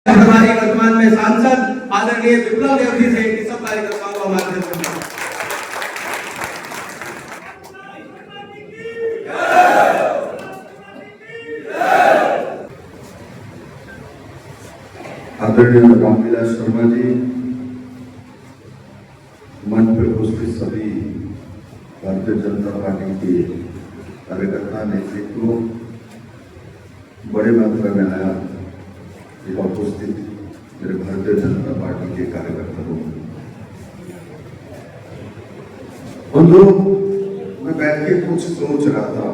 हमारी वर्तमान में सांसद आदरणीय विप्लव देव जी से इन सब कार्यकर्ताओं को मार्गदर्शन करते हैं। आदरणीय रामविलास शर्मा जी, मंच पर उपस्थित सभी भारतीय जनता पार्टी के कार्यकर्ता नेतृत्व, बड़े मात्रा में आया उपस्थित मेरे भारतीय जनता पार्टी के कार्यकर्ता लोग, बंधुओं, मैं बैठ के कुछ सोच रहा था।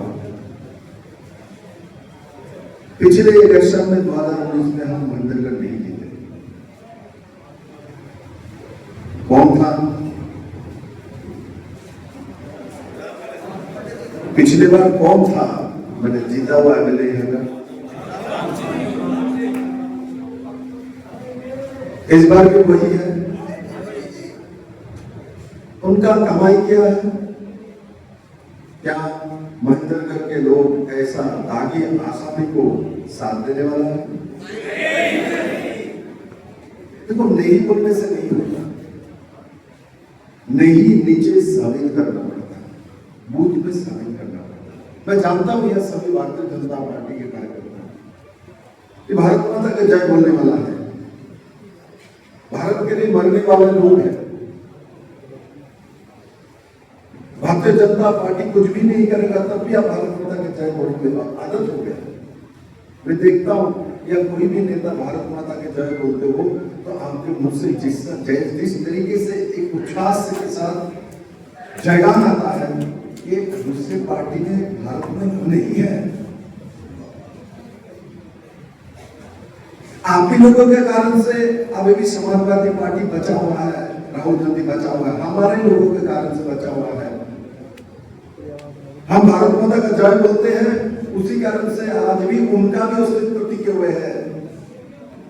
पिछले इलेक्शन में 2019 में हम मंदिरगढ़ नहीं जीते। कौन था? पिछली बार कौन था मैंने जीता हुआ एमएलए है? इस बार भी वही है। उनका कमाई क्या है? क्या महेंद्रगढ़ के लोग ऐसा दागी आसामी को साथ देने वाला है? देखो, नहीं बोलने से नहीं होता, नहीं नीचे साबित करना पड़ता है, बूथ में साबित करना पड़ता है। मैं जानता हूं यह सभी भारतीय जनता पार्टी के कार्यकर्ता, ये भारत माता का जय बोलने वाला है, भारत के लिए मरने वाले लोग हैं। भारतीय जनता पार्टी कुछ भी नहीं करेगा तब भी आप भारत माता के जय बोलोगे, आदत हो गया। मैं देखता हूं या कोई भी नेता भारत माता के जय बोलते हो तो आपके मुंह से जिस तरीके से एक उच्छ्वास के साथ जयगान आता है, ये दूसरी पार्टी में भारत में नहीं है। आप ही लोगों के कारण से अभी भी समाजवादी पार्टी बचा हुआ है, राहुल गांधी बचा हुआ है, हमारे लोगों के कारण से बचा हुआ है। हम भारत माता का जय बोलते हैं, उसी कारण से आज भी उनका भी अस्तित्व टिके हुए है।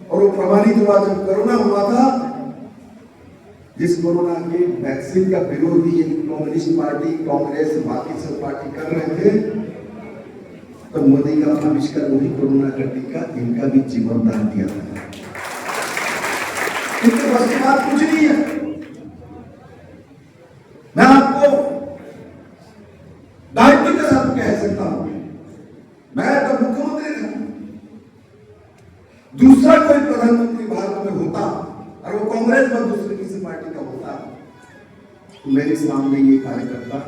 और वो प्रमाणित हुआ जब कोरोना हुआ था, जिस कोरोना के वैक्सीन का विरोध ही कम्युनिस्ट पार्टी, कांग्रेस, बाकी सब पार्टी कर रहे थे, तो मोदी का आविष्कार वही कोरोना का टीका, इनका भी जीवन दान दिया था। इनके बस की बात कुछ नहीं है। मैं आपको दायित्व के साथ कह सकता हूं, मैं तो मुख्यमंत्री था, दूसरा कोई प्रधानमंत्री भारत में होता और वो कांग्रेस में दूसरी किसी पार्टी का होता, तो मेरे सामने ये कार्यकर्ता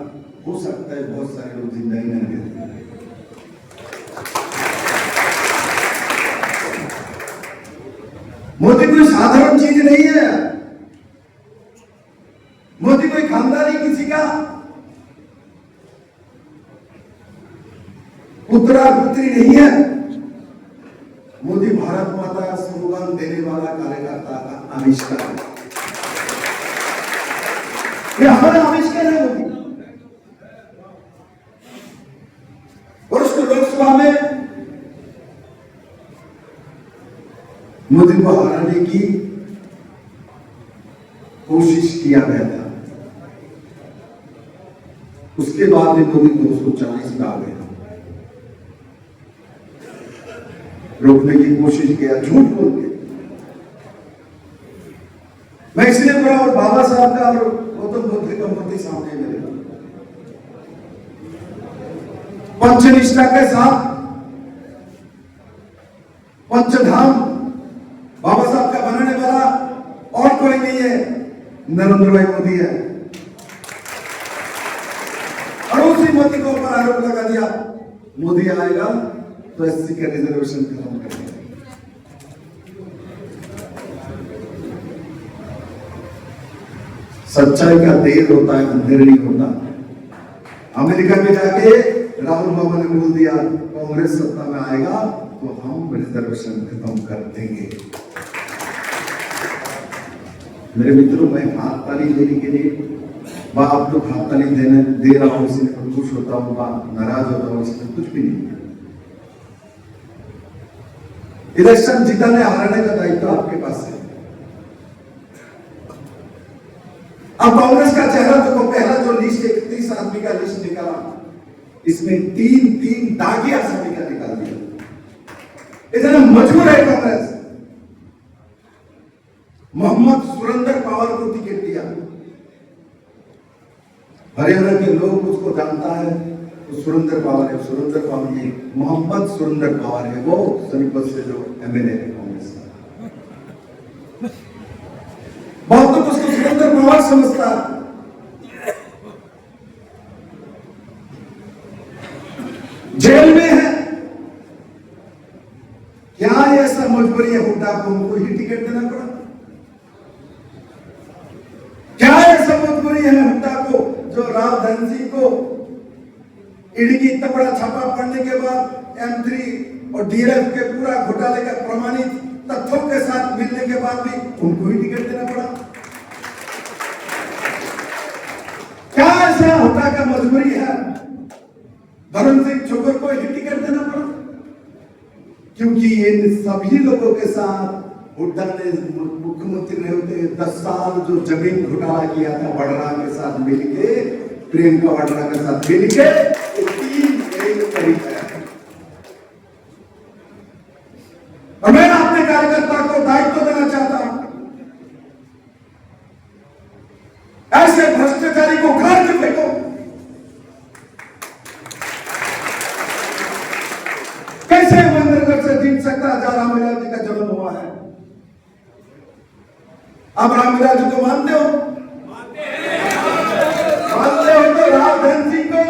हो सकता है बहुत सारे लोग जिंदा ही नहीं रहते। मोदी कोई साधारण चीज नहीं है, मोदी कोई खानदानी किसी का पुत्रा पुत्री नहीं है। मोदी भारत माता का स्लोगन देने वाला कार्यकर्ता का आविष्कार है। ये हमारा आविष्कार है। और उसको लोकसभा में मोदी को हराने की कोशिश किया गया था, उसके बाद में मोदी 240 में आ गए, रोकने की कोशिश किया, झूठ बोल के। मैं इसलिए बोला, और बाबा साहब का और गौतम बुद्ध का मूर्ति सामने मेरे, पंचनिष्ठा के साथ पंचधाम बाबा साहब का बनाने वाला और कोई नहीं है, नरेंद्र भाई मोदी है। और उसी मोदी को ऊपर आरोप लगा दिया, मोदी आएगा तो एससी का रिजर्वेशन खत्म कर देगा। सच्चाई का देर होता है, अंधेर नहीं होता। अमेरिका में जाके राहुल बाबा ने बोल दिया, कांग्रेस सत्ता में आएगा तो हम रिजर्वेशन खत्म कर देंगे। मेरे मित्रों, मैं हाथ ताली देने के लिए, आप लोग हाथ ताली देने दे रहा हूं, इसलिए मैं खुश होता हूं, नाराज होता हूं, इसमें कुछ भी नहीं। इलेक्शन जिताने हारने का दायित्व आपके पास है। अब कांग्रेस का चेहरा तो पहला जो लिस्ट 31 आदमी का लिस्ट निकाला, इसमें तीन दागी आसामी का निकाल दिया। इतना मजबूर है कांग्रेस। मोहम्मद सुरेंद्र पवार को टिकट दिया। हरियाणा के लोग उसको जानता है, तो सुरेंद्र पवार है। सुरेंद्र पवार ये मोहम्मद सुरेंद्र पवार है, वो सोनीपत से जो एमएलए है कांग्रेस का। बहुत तो उसको सुरेंद्र पवार समझता है। जेल में है, क्या ऐसा मजबूरी है हुड्डा को उनको ही टिकट देना पड़ा? क्या ऐसा मजबूरी है हुड्डा को, जो राव धन सिंह को ईडी की इतना बड़ा छापा पड़ने के बाद M3 और DRF के पूरा घोटाले का प्रमाणित तथ्यों के साथ मिलने के बाद भी उनको ही टिकट देना पड़ा? क्या ऐसा हुड्डा का मजबूरी है धर्म सिंह छोकर को ही टिकट देना पड़ा? क्योंकि इन सभी लोगों के साथ हुड्डा ने मुख्यमंत्री रहे होते 10 साल जो जमीन घोटाला किया था वड्रा के साथ मिलके, प्रियंका वड्रा के साथ मिलके 3 महीने करीब है। और मैं अपने कार्यकर्ता को दायित्व देना चाहता हूं, ऐसे भ्रष्टाचारी को उखाड़ के फेंको। कैसे महेंद्रगढ़ से जीत सकता है जहां रामविलास जी का जन्म हुआ है? आप रामविलास जी को मानते हो? मानते हो तो राव धन सिंह को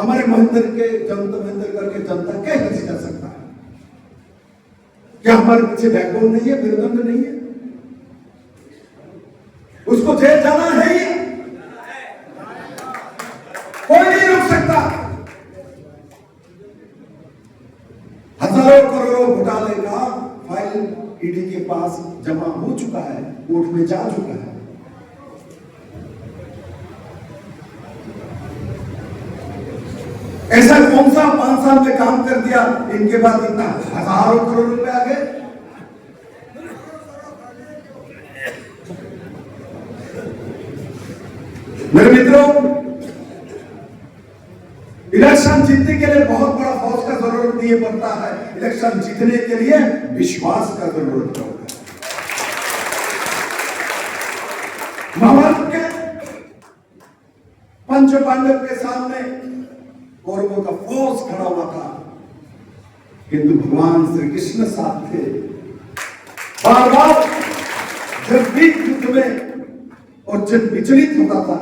हमारे महेंद्रगढ़ के जनता कैसे कर सकता है? क्या हमारे पीछे बैकबोन नहीं है, मेरुदंड नहीं है? उसको जेल जाना है ही, कोई नहीं रोक सकता। हजारों करोड़ों घोटाले का फाइल ईडी के पास जमा हो चुका है, कोर्ट में जा चुका है। ऐसा कौन सा 5 साल में काम कर दिया इनके बाद इतना हजारों करोड़ रुपए आ गए? मेरे मित्रों, इलेक्शन जीतने के लिए बहुत बड़ा फौज का जरूरत नहीं पड़ता है, इलेक्शन जीतने के लिए विश्वास का जरूरत पड़ता है। महाभारत के पंच पांडव के सामने कौरवों का फौज खड़ा हुआ था, किंतु भगवान श्री कृष्ण साथ थे। बार बार जब भी युद्ध में और जब विचलित होता था,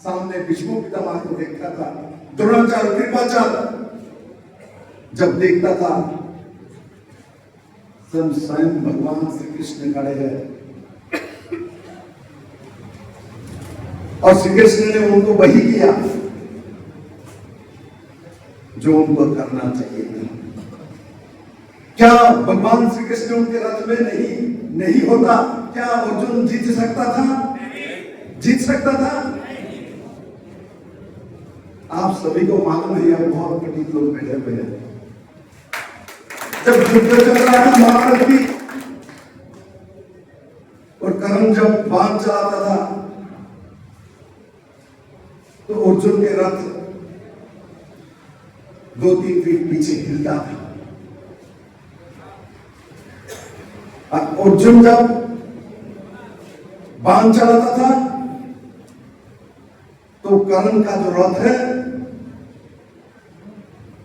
सामने भीष्म पितामह को देखता था, द्रोणाचार्य कृपाचार्य जब देखता था, स्वयं भगवान श्री कृष्ण खड़े हैं और श्री कृष्ण ने उनको वही किया जो उनको करना चाहिए था। क्या भगवान श्री कृष्ण उनके रथ में नहीं होता, क्या अर्जुन जीत सकता था? जीत सकता था? आप सभी को मालूम है, यहाँ बहुत पंडित लोग बैठे हुए हैं। जब युद्ध चल रहा था महाभारत की, और कर्ण जब बाण चलाता था तो अर्जुन के रथ 2-3 फीट पीछे हिलता था। अर्जुन जब बाण चलाता था तो कर्ण का जो रथ है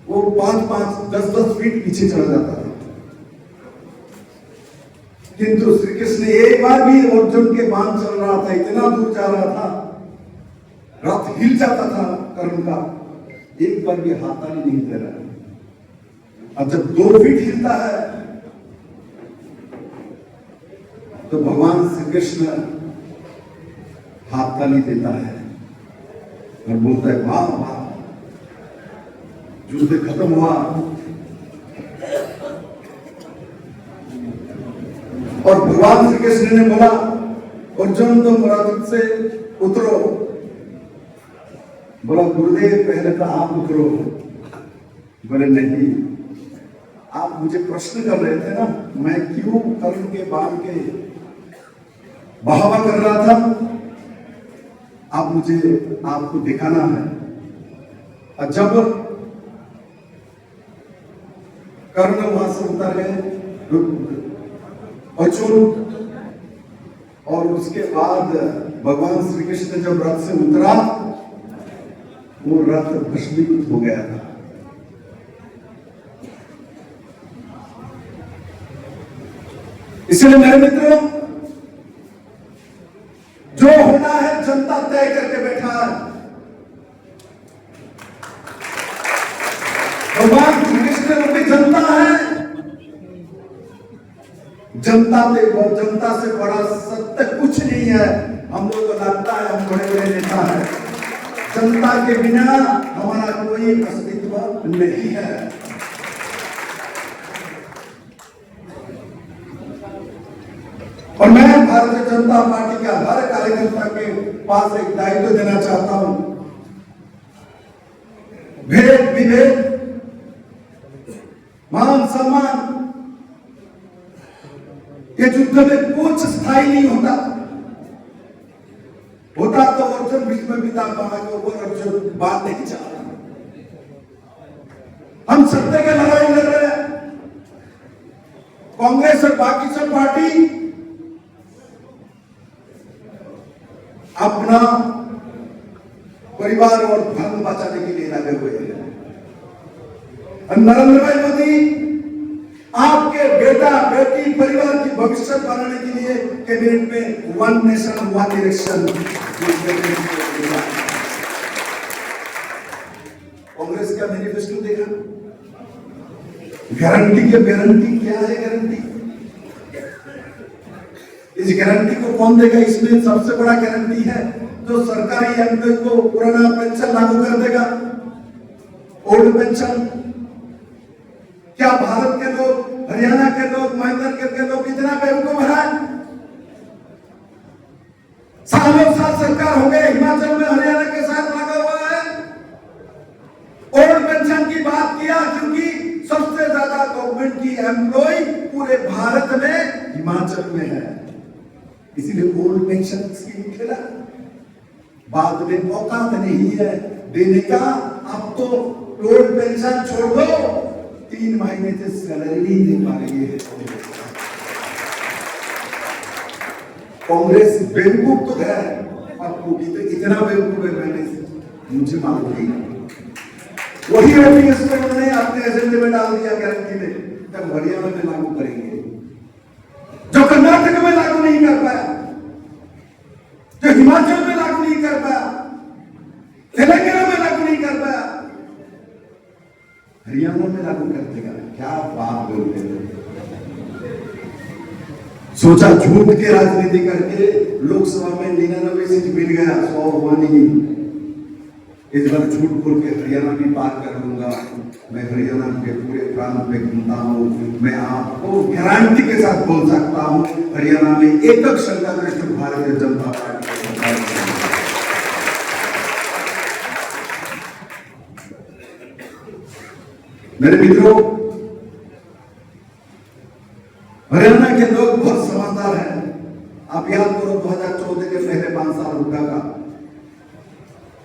वो 5-5, 10-10 फीट पीछे चला जाता था। किंतु श्री कृष्ण एक बार भी अर्जुन के बाण चल रहा था, इतना दूर जा रहा था, रथ हिल जाता था कर्ण का, एक बार भी हाथाली नहीं दे रहा। अब जब 2 फीट हिलता है तो भगवान श्री कृष्ण हाथाली देता है और बोलता है, वाह वाह, युद्ध खत्म हुआ। और भगवान श्री कृष्ण ने बोला, अर्जुन तुम रथ से उतरो। बोला, गुरुदेव पहले तो आप उतरो। बोले, नहीं, आप मुझे प्रश्न कर रहे थे ना, मैं क्यों कर्ण के बाण के बहावा कर रहा था, आप मुझे आपको दिखाना है। और जब कर्ण वहां से उतर गए, अर्जुन और उसके बाद भगवान श्री कृष्ण जब रथ से उतरा, वो रथ भस्मीभूत हो गया था। इसलिए मेरे मित्रों, जो होना है जनता तय करके बैठा है। भगवान श्री कृष्ण रूपी जनता है। जनता से बड़ा सत्य कुछ नहीं है। हम लोग को लगता है हम बड़े बड़े नेता है। जनता के बिना हमारा कोई अस्तित्व नहीं है। और मैं भारतीय जनता पार्टी का हर कार्यकर्ता के पास एक दायित्व देना चाहता हूं। भेद विभेद, मान सम्मान, ये युद्ध में कुछ स्थायी नहीं होता तो अर्जुन बीच में बिता पावा के ऊपर अर्जुन बात नहीं चाहता। हम सत्य के लड़ाई लड़ रहे हैं। कांग्रेस और बाकी सब पार्टी अपना परिवार और धर्म बचाने के लिए लगे हुए हैं। नरेंद्र भाई मोदी आपके बेटा बेटी परिवार की भविष्य बनाने के लिए कैबिनेट में one nation one election. Congress का मैनिफेस्टो देखा, गारंटी के गारंटी क्या है? गारंटी, इस गारंटी को कौन देगा? इसमें सबसे बड़ा गारंटी है जो सरकारी एम्प्लॉय को पुराना पेंशन लागू कर देगा, ओल्ड पेंशन। क्या भारत के लोग, हरियाणा के लोग, महेंद्र के लोग इतना बेवकूफ है? सालों साल सरकार हो गए, हिमाचल में हरियाणा के साथ लगा हुआ है। ओल्ड पेंशन की बात किया क्योंकि सबसे ज्यादा गवर्नमेंट की एम्प्लॉय पूरे भारत में हिमाचल में है, इसीलिए ओल्ड पेंशन स्कीम खेला। बाद में औकात नहीं है देने का। अब तो ओल्ड पेंशन छोड़ दो, 3 महीने से सैलरी नहीं दे पा रही है कांग्रेस। बेवकूफ तो है, आपको इतना बेवकूफ है मैंने मुझे मालूम नहीं। वही ओपीएस को उन्होंने अपने एजेंडे में डाल दिया गारंटी में, तब हरियाणा में लागू करेंगे जो कर्नाटक में लागू नहीं कर पाया, जो हिमाचल में लागू नहीं कर पाया, तेलंगाना में लागू नहीं कर पाया, हरियाणा में लागू कर देगा। क्या बात बोलते हैं? सोचा झूठ के राजनीति करके लोकसभा में 99 सीट मिल गया, 100 हुआ नहीं। इस बार झूठ बोल के हरियाणा भी पार कर लूंगा। मैं हरियाणा के पूरे प्रांत में घूमता हूँ। मैं आपको गारंटी के साथ बोल सकता हूँ, हरियाणा में एकक संख्यागरिष्ठ भारतीय जनता पार्टी मेरे मित्रों, हरियाणा के लोग बहुत समझदार हैं। आप याद करो 2014 के पहले 5 साल हुड्डा का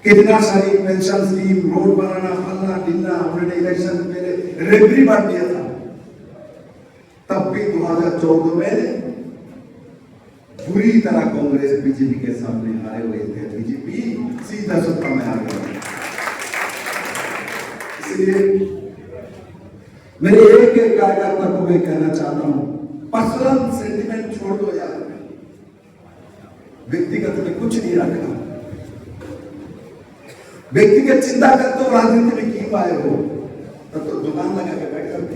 कितना सारी पेंशन स्कीम, रोड बनाना, फलना ढिलना, उन्होंने इलेक्शन पहले रेफरी बांट दिया था। तब भी 2014 में बुरी तरह कांग्रेस बीजेपी के सामने हारे हुए थे। बीजेपी सीधा सत्ता में आ गया। इसलिए मेरे एक एक कार्यकर्ता को मैं कहना चाहता हूं, पर्सनल सेंटिमेंट छोड़ दो यार, व्यक्तिगत में कुछ नहीं रखना। व्यक्तिगत चिंता करते हो राजनीति में क्यों आए हो? तब तो दुकान लगा के बैठ करते।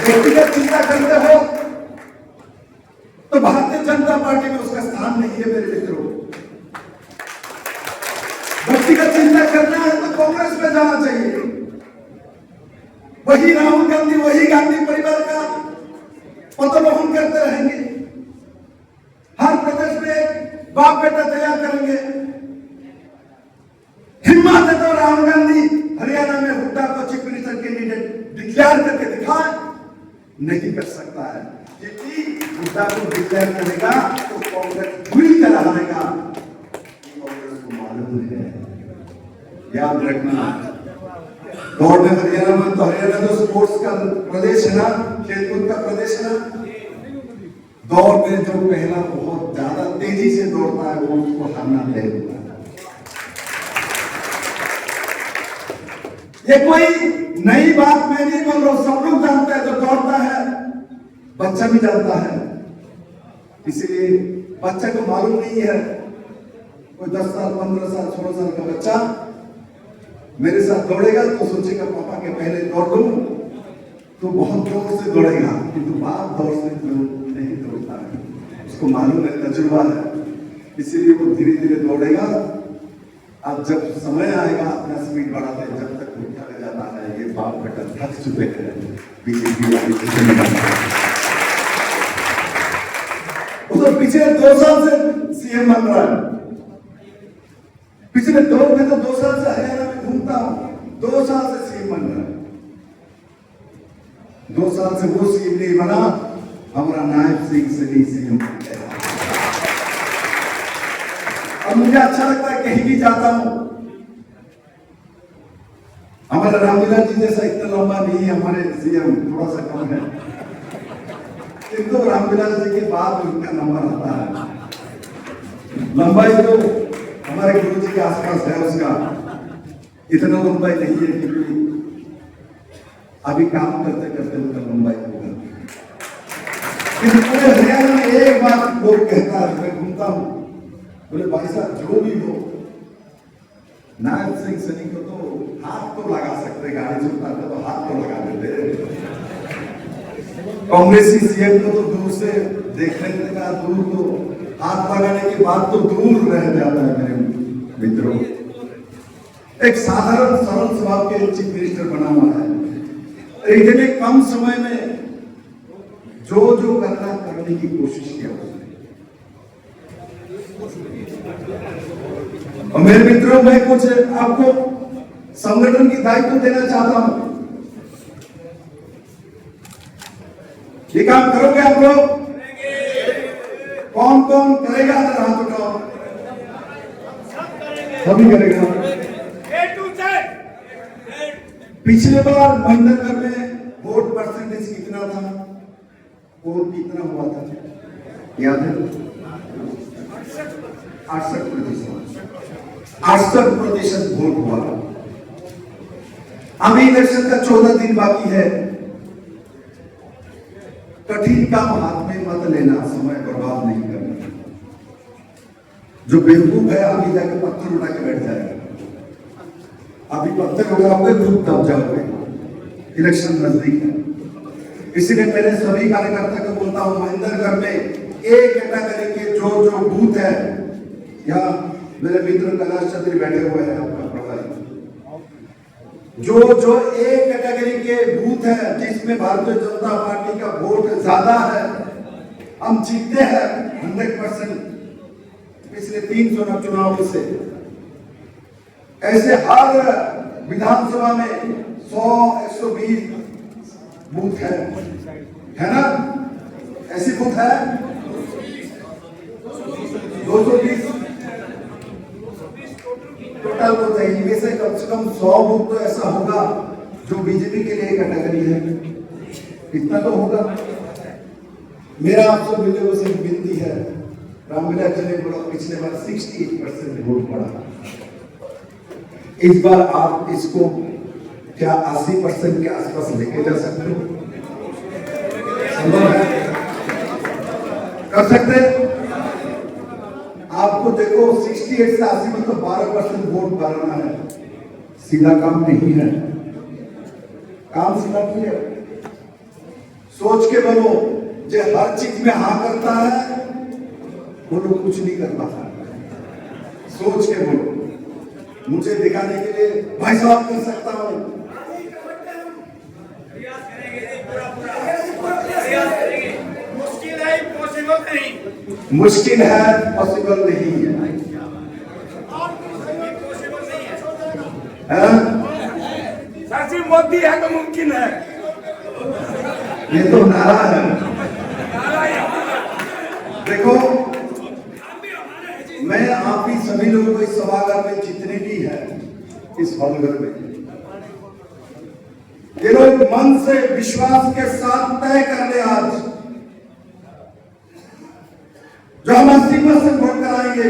व्यक्तिगत चिंता करते हो तो भारतीय जनता पार्टी में उसका स्थान नहीं है मेरे मित्रों। व्यक्तिगत चिंता करना है तो कांग्रेस में जाना चाहिए। वही राहुल गांधी, वही गांधी परिवार का पतन करते रहेंगे। हर प्रदेश में बाप बेटा तैयार करेंगे। हिम्मत है तो राहुल गांधी हरियाणा में हुड्डा को चीफ मिनिस्टर कैंडिडेट डिक्लेयर करके दिखाए। नहीं कर सकता है, क्योंकि हुड्डा को डिक्लेयर करेगा तो कांग्रेस बुरी तरह हारेगा। कांग्रेस को मालूम है, याद रखना। दौड़ में हरियाणा में, तो हरियाणा तो स्पोर्ट्स का प्रदेश है ना, खेलकूद का प्रदेश है ना। दौड़ में जो पहला बहुत ज्यादा तेजी से दौड़ता है वो उसको हारना तय होता है। ये कोई नई बात मैं नहीं बोल रहा हूं, सब लोग जानते हैं। जो दौड़ता है बच्चा भी जानता है, इसलिए बच्चा को मालूम नहीं है। कोई 10 साल 15 साल 16 साल का बच्चा मेरे साथ दौड़ेगा तो सोचेगा पापा के पहले दौड़ लूं तो बहुत जोर से दौड़ेगा, किंतु बाप दौड़ से नहीं दौड़ता है, उसको मालूम है, तजुर्बा है, इसीलिए वो धीरे धीरे दौड़ेगा। अब जब समय आएगा अपना स्पीड बढ़ाते हैं, जब तक वो थक जाता है, ये बाप बेटा थक चुके हैं बीजेपी वाले। तो पिछले 2 साल से सीएम बन रहा है, पिछले 2 साल से हरियाणा में घूमता हूं, 2 साल से सीएम बन रहा है। 2 साल से वो सीएम नहीं बना, हमारा नायब सिंह सैनी सीएम बन गया। अब मुझे अच्छा लगता है, कहीं भी जाता हूं, हमारा रामलीला जी जैसा इतना लंबा नहीं है, हमारे सीएम थोड़ा सा कम है, किंतु रामलीला जी के बाद उनका नंबर आता है। लंबाई तो हमारे गुरु जी के आसपास है, उसका इतना लंबाई नहीं है, क्योंकि अभी काम करते करते उनका लंबाई होगा। पूरे हरियाणा में एक बात लोग कहता है, मैं घूमता हूं, बोले भाई साहब जो भी हो, नायब सिंह सैनी को तो हाथ तो लगा सकते, गाड़ी चलता था तो हाथ तो लगा देते, कांग्रेसी सीएम को तो दूर से देखने का, दूर तो हाथ लगाने की बात तो दूर रह जाता है। मेरे मित्रों, एक साधारण सरल स्वभाव के चीफ मिनिस्टर बना हुआ है, इतने कम समय में जो जो करने की कोशिश किया उसने। और मेरे मित्रों, मैं कुछ आपको संगठन की दायित्व देना चाहता हूं। ये काम करोगे आप लोग? कौन कौन करेगा? हाथ उठाओ। सभी करेगा। पिछले बार महेंद्रगढ़ में वोट परसेंटेज कितना था? वोट कितना हुआ था याद है? 68% वोट हुआ। अभी इलेक्शन का 14 दिन बाकी है। कठिन काम हाथ में मत लेना, समय बर्बाद नहीं करना। जो बेवकूफ है अभी जाके पत्थर उठा के बैठ जाएगा, अभी पत्थर उठाओगे खुद दब जाओगे। इलेक्शन नजदीक है, इसीलिए मैंने सभी कार्यकर्ता को बोलता हूं, महेंद्रगढ़ में एक कैटेगरी के जो जो बूथ है, या मेरे मित्र कैलाश चौधरी बैठे हुए हैं, आपका प्रभारी, जो जो एक कैटेगरी के बूथ है जिसमें भारतीय जनता पार्टी का वोट ज्यादा है, हम जीतते हैं 100% पिछले 300 चुनावों से। ऐसे हर विधानसभा में 100-120 बूथ है ना? ऐसी बूथ है 220 टोटल बूथ है। इनमें से कम 100 बूथ तो ऐसा होगा जो बीजेपी के लिए कैटेगरी है, इतना तो होगा। मेरा आपसे मिलने से विनती है, रामलीला जी ने बोला पिछले बार 68% वोट पड़ा, इस बार आप इसको क्या 80% के आसपास लेके जा सकते हो? संभव है? कर सकते? आपको देखो 68 से 80 मतलब 12% वोट बनाना है, सीधा काम नहीं है। काम सीधा नहीं है, सोच के बनो। जो हर चीज में हाँ करता है वो लोग कुछ नहीं कर पाता। सोच के बोलो। मुझे दिखाने के लिए भाई साहब कर सकता हूं, मुश्किल है, पॉसिबल नहीं है। सचिव मोदी है तो मुमकिन है, ये तो नारा है। देखो, मैं आप ही सभी लोगों को इस सभागार में जितने भी हैं, इस हॉलघर में ये लोग मन से विश्वास के साथ तय कर ले आज जो हम 80% वोट कराएंगे,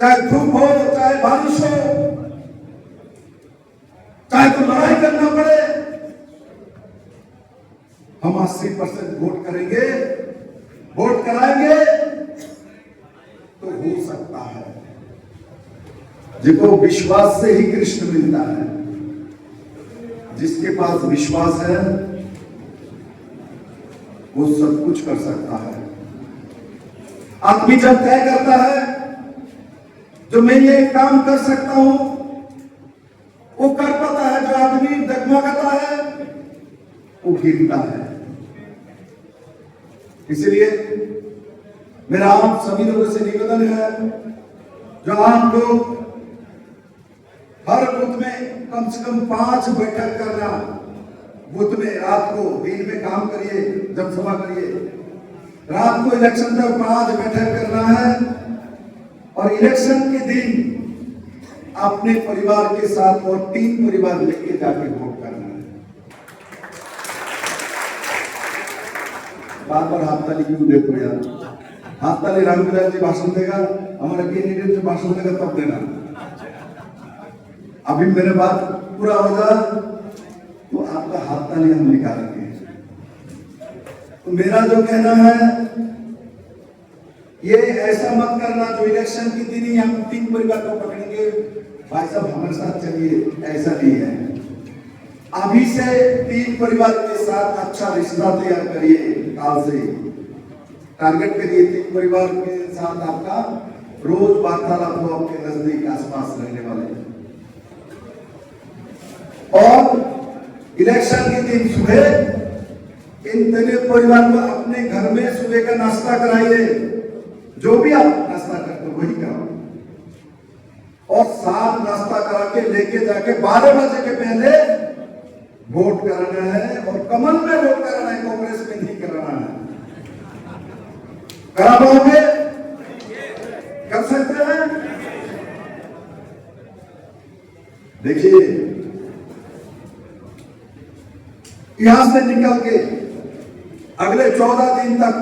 चाहे धूप हो, चाहे बारिश हो, चाहे तो लड़ाई करना पड़े, हम 80% वोट करेंगे, वोट कराएंगे तो हो सकता है। जिसको विश्वास से ही कृष्ण मिलता है, जिसके पास विश्वास है वो सब कुछ कर सकता है। आदमी जब तय करता है जो मैं ये काम कर सकता हूं, वो कर पाता है। जो आदमी डगमगाता है वो गिरता है। इसलिए मेरा आप सभी लोगों से निवेदन है, जो आप लोग हर बूथ में कम से कम 5 बैठक करना, बूथ में रात को, दिन में काम करिए, जनसभा करिए, रात को इलेक्शन तक 5 बैठक करना है और इलेक्शन के दिन अपने परिवार के साथ और 3 परिवार लेके जाके वोट करना है। बार बार हाथ ताली क्यों देते हो यार? हाथ ताली रामविलास जी भाषण देगा, हमारा कैंडिडेट जो भाषण देगा तब देना। अभी मेरे बात पूरा होगा तो आपका हाथ ताली हम निकालेंगे। तो मेरा जो कहना है, ये ऐसा मत करना जो इलेक्शन के दिन ही हम 3 परिवार को पकड़ेंगे, भाई साहब हमारे साथ चलिए, ऐसा नहीं है। अभी से 3 परिवार के साथ अच्छा रिश्ता तैयार करिए, काल से टारगेट करिए 3 परिवार के साथ आपका रोज वार्तालाप हो आपके नजदीक आसपास रहने वाले। और इलेक्शन के दिन सुबह इन तीनों परिवार को अपने घर में सुबह का नाश्ता कराइए, जो भी आप नाश्ता करते हो वही कराओ, और साथ नाश्ता करा के लेके जाके 12 बजे के पहले वोट कराना है। और कमल में वोट कराना है, कांग्रेस में नहीं कराना है। करा पाओगे? कर सकते हैं? देखिए, यहां से निकल के अगले 14 दिन तक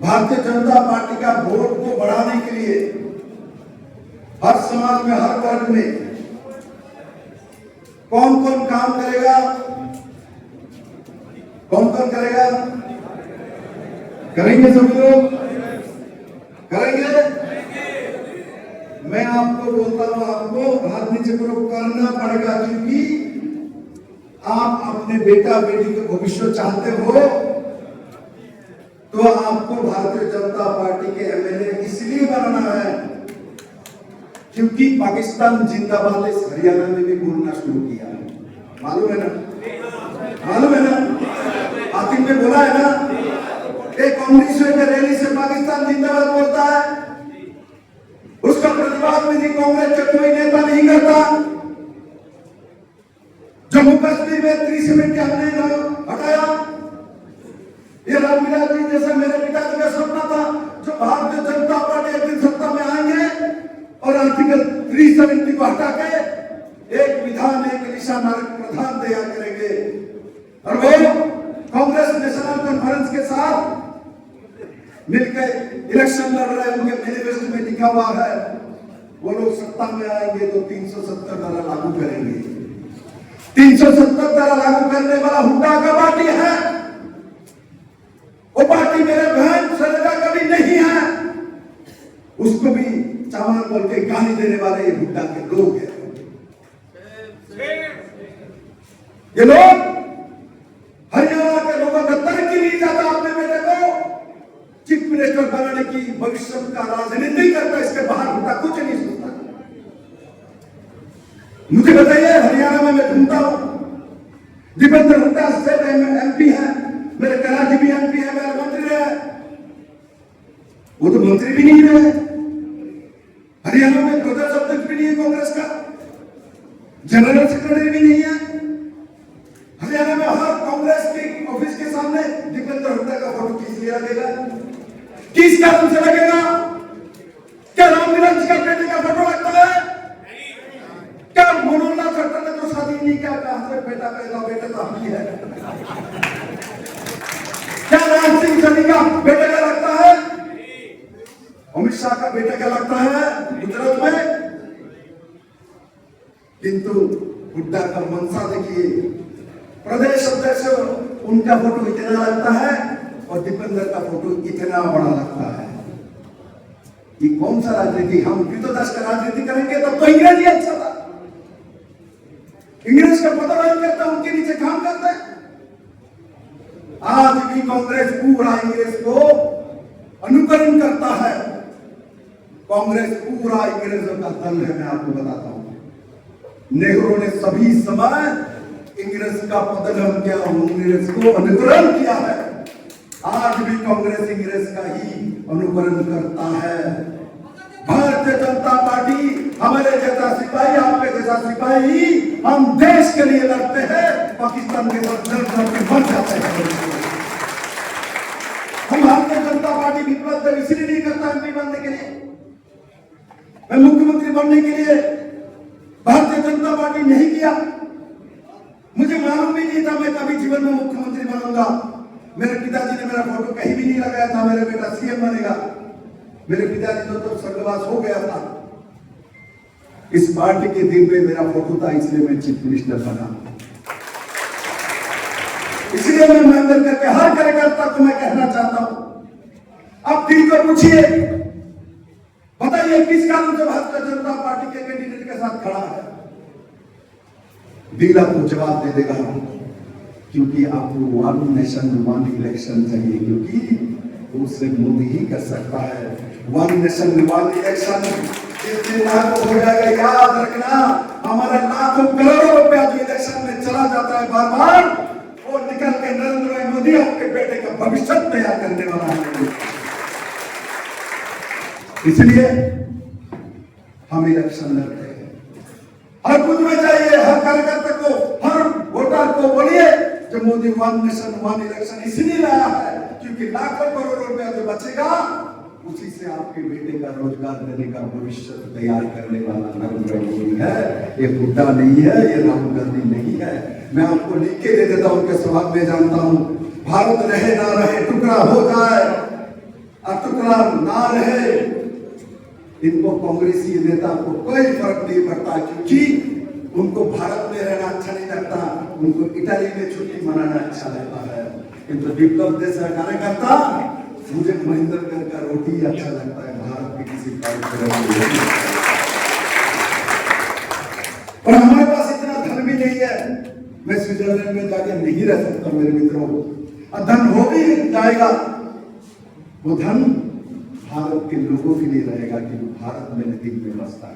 भारतीय जनता पार्टी का वोट को बढ़ाने के लिए हर समाज में, हर वर्ग में कौन कौन काम करेगा, कौन कौन करेगा? करेंगे सभी लोग? करेंगे? मैं आपको बोलता हूं, आपको हाथ नीचे करो, करना पड़ेगा, क्योंकि आप अपने बेटा बेटी का भविष्य चाहते हो तो आपको भारतीय जनता पार्टी के एमएलए इसलिए बनाना है क्योंकि पाकिस्तान जिंदाबाद इस हरियाणा में भी बोलना शुरू किया। मालूम है ना? मालूम है ना? आतिम ने बोला है ना, एक कांग्रेस के रैली से पाकिस्तान जिंदाबाद बोलता है, उसका प्रतिवाद में कांग्रेस का कोई नेता नहीं करता। जम्मू कश्मीर में 370 हमने हटाया। ये रामविलास जी जैसा मेरे पिताजी का सपना था, जो भारतीय जनता पार्टी एक दिन सत्ता में आएंगे और आर्टिकल 370 को हटा के एक विधान, एक दिशा मार्ग प्रधान तैयार करेंगे। और वो कांग्रेस नेशनल कॉन्फ्रेंस के साथ मिलकर इलेक्शन लड़ रहे हैं, उनके मैनिफेस्टो में लिखा हुआ है वो लोग सत्ता में आएंगे तो 370 धारा लागू करेंगे। 370 धारा लागू करने वाला हुड्डा का पार्टी है, वो पार्टी मेरे बहन सरेगा कभी नहीं है। उसको भी चावल बोल के गाली देने वाले ये हुड्डा के लोग हैं। ये लोग हरियाणा के लोगों का तरक्की नहीं चाहता, अपने बेटे को चीफ मिनिस्टर बनाने की भविष्य का राजनीति करता, इसके बाहर हुड्डा कुछ नहीं सोचता। मुझे बताइए, हरियाणा में मैं घूमता हूं, दीपेंद्र हुड्डा स्टेट एमपी है, मेरे कराची भी एमपी है, मेरे मंत्री रहे, वो तो मंत्री भी नहीं रहे। हरियाणा में प्रदेश अध्यक्ष भी नहीं है कांग्रेस का, जनरल सेक्रेटरी भी नहीं है। हरियाणा में हर कांग्रेस के ऑफिस के सामने दीपेंद्र हुड्डा का फोटो खींच लिया लगेगा। किस कारण से लगेगा? क्या रामविलास जी का बेटे का फोटो लगता है? क्या मनोहर लाल खट्टर ने तो शादी नहीं किया? जैसा ही है। क्या राज सिंह सैनी का बेटा क्या लगता है? अमित शाह का बेटा क्या लगता है गुजरात में? किंतु हुड्डा का मंशा देखिए, प्रदेश अध्यक्ष उनका फोटो इतना लगता है और दीपेंद्र का फोटो इतना बड़ा लगता है। ये कौन सा राजनीति? हम कृतदास का राजनीति करेंगे तब तो अंग्रेजी अच्छा था। इंग्लिश का पता नहीं करता, उनके नीचे काम करता है। आज भी कांग्रेस पूरा इंग्लिश को अनुकरण करता है। कांग्रेस पूरा अंग्रेजों का दल है। मैं आपको बताता हूं, नेहरू ने सभी समय इंग्लिश का पतन किया, इंग्लिश को अनुकरण किया है। आज भी कांग्रेस इंग्लिश का ही अनुकरण करता है। भारतीय जनता पार्टी हमारे जैसा सिपाही, आपके जैसा सिपाही, हम देश के लिए लड़ते हैं, पाकिस्तान के साथ लड़ते बन जाते हैं। हम भारतीय जनता पार्टी विप्लव इसलिए नहीं करता एमपी बनने के लिए, मैं मुख्यमंत्री बनने के लिए भारतीय जनता पार्टी नहीं किया। मुझे मालूम भी नहीं था मैं कभी जीवन में मुख्यमंत्री बनूंगा। मेरे पिताजी ने मेरा फोटो कहीं भी नहीं लगाया था मेरे बेटा सीएम बनेगा। मेरे पिताजी तो स्वर्गवास हो गया था। इस पार्टी के दिन में मेरा फोटो था, इसलिए मैं चीफ मिनिस्टर बना। इसलिए मैं मेहनत करके हर कार्यकर्ता को मैं कहना चाहता हूं, आप दिल को पूछिए, बताइए किस कारण से भारतीय जनता पार्टी के कैंडिडेट के साथ खड़ा है। दिल आपको जवाब दे देगा, क्योंकि आपको वन नेशन वन इलेक्शन चाहिए, क्योंकि उससे मोदी ही कर सकता है। वन नेशन वन इलेक्शन जिस दिन लागू हो जाएगा, याद रखना, हमारा लाखों करोड़ों रुपया जो इलेक्शन में चला जाता है बार बार, वो निकल के नरेंद्र भाई मोदी आपके बेटे का भविष्य तैयार करने वाला है। इसलिए हम इलेक्शन लड़ते हैं। हर कुछ में चाहिए, हर कार्यकर्ता को, हर वोटर को बोलिए जो Modi one nation one election इसलिए लाया है, क्योंकि लाखों करोड़ रुपया जो बचेगा उसी से आपके बेटे का रोजगार देने का भविष्य तैयार करने वाला नरेंद्र मोदी है। ये बुड्ढा नहीं है, ये राहुल गांधी नहीं है। मैं आपको लिख के दे देता हूं, उनके स्वभाव में जानता हूं। भारत रहे ना रहे, टुकड़ा हो जाए और टुकड़ा ना रहे, इनको कांग्रेसी नेता को कोई फर्क नहीं पड़ता, क्योंकि उनको भारत में रहना अच्छा नहीं लगता, उनको इटाली में छुट्टी मनाना अच्छा लगता है। किंतु विप्लव देश का कार्यकर्ता, मुझे महेंद्रगढ़ का रोटी अच्छा लगता है, भारत के किसी और हमारे पास इतना धन भी नहीं है। मैं स्विट्जरलैंड में जाके नहीं रह सकता मेरे मित्रों, और धन हो भी जाएगा, वो धन भारत के लोगों के लिए रहेगा, क्योंकि भारत मेरे दिल में बसता है।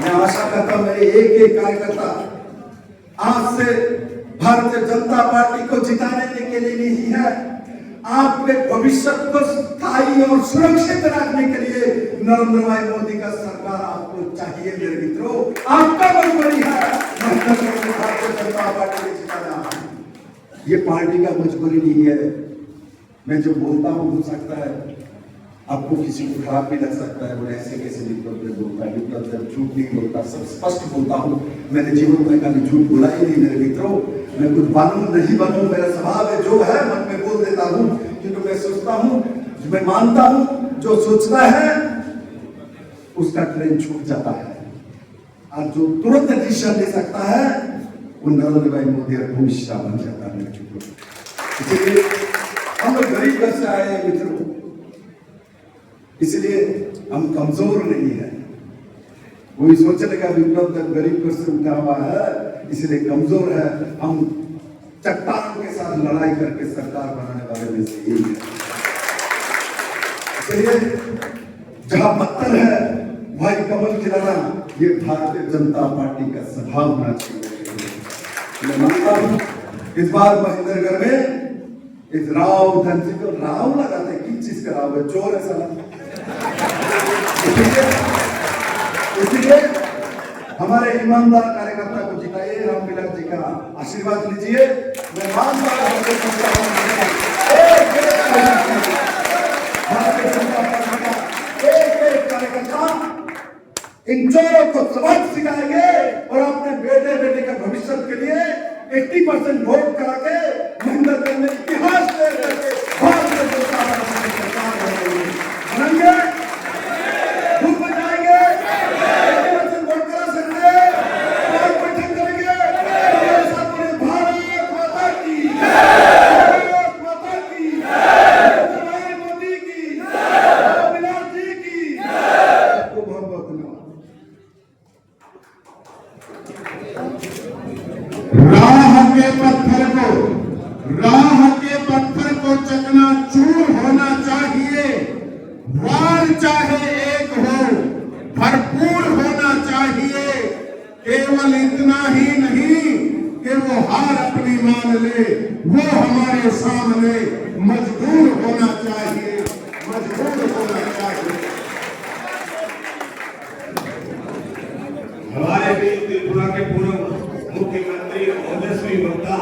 मैं आशा करता हूं मेरे एक एक कार्यकर्ता आज से भारतीय जनता पार्टी को जिताने के लिए नहीं है, आपके भविष्य को स्थायी और सुरक्षित रखने के लिए नरेंद्र भाई मोदी का सरकार आपको चाहिए। मेरे मित्रों, आपका मजबूरी है भारतीय जनता पार्टी को जिताना। ये पार्टी का मजबूरी नहीं है। मैं जो बोलता हूं हो सकता है आपको किसी को खराब भी लग सकता है, वो ऐसे कैसे विप्लव बोलता है। विप्लव जब झूठ नहीं बोलता, सब स्पष्ट बोलता हूं। मैंने जीवन में कभी झूठ बोला ही नहीं मेरे मित्रों। मैं कुछ बनूं नहीं बनूं, मेरा स्वभाव है, जो है मन में बोल देता हूं, क्योंकि मैं सोचता हूं, मैं मानता हूं, जो सोचता है उसका ट्रेन छूट जाता है, और जो तुरंत डिसीजन ले सकता है वो नरेंद्र भाई मोदी और भविष्य बन जाता है। इसलिए हम लोग गरीब घर से आए हैं मित्रों, इसलिए हम कमजोर नहीं है। कोई सोचने का विप्लव तक गरीब घर से उठा हुआ है, इसलिए कमजोर है। हम चट्टानों के साथ लड़ाई करके सरकार बनाने वाले में से एक है। इसलिए जहां पत्थर है वही कमल खिलाना, ये भारतीय जनता पार्टी का स्वभाव होना चाहिए। मैं मानता हूं इस बार महेंद्रगढ़ में इस राव धन सिंह को राव लगाते, किस चीज का राव है? चोर है साला। इसलिए हमारे ईमानदार कार्यकर्ता को जिताइए, रामविलास जी का आशीर्वाद लीजिए। मैं मानता हूं एक कार्यकर्ता इन चोरों को सबक सिखाएंगे और अपने बेटे का 80% वोट करा के महेंद्र ने इतिहास ले करके भारतीय जनता पार्टी की सरकार बनाएंगे, धूप में जाएंगे, 80% वोट करा सकते, और बैठक करेंगे, हमारे साथ बोले भारत माता की, भारत माता की, नरेंद्र मोदी की, अविनाश जी की, आपको बहुत बहुत धन्यवाद। राह के पत्थर को चकनाचूर होना चाहिए, वार चाहे एक हो, भरपूर होना चाहिए। केवल इतना ही नहीं कि वो हार अपनी मान ले, वो हमारे सामने मजबूर होना चाहिए, मजबूर होना चाहिए। हमारे बीच त्रिपुरा के पूर्व मुख्यमंत्री ओजस्वी मुंडा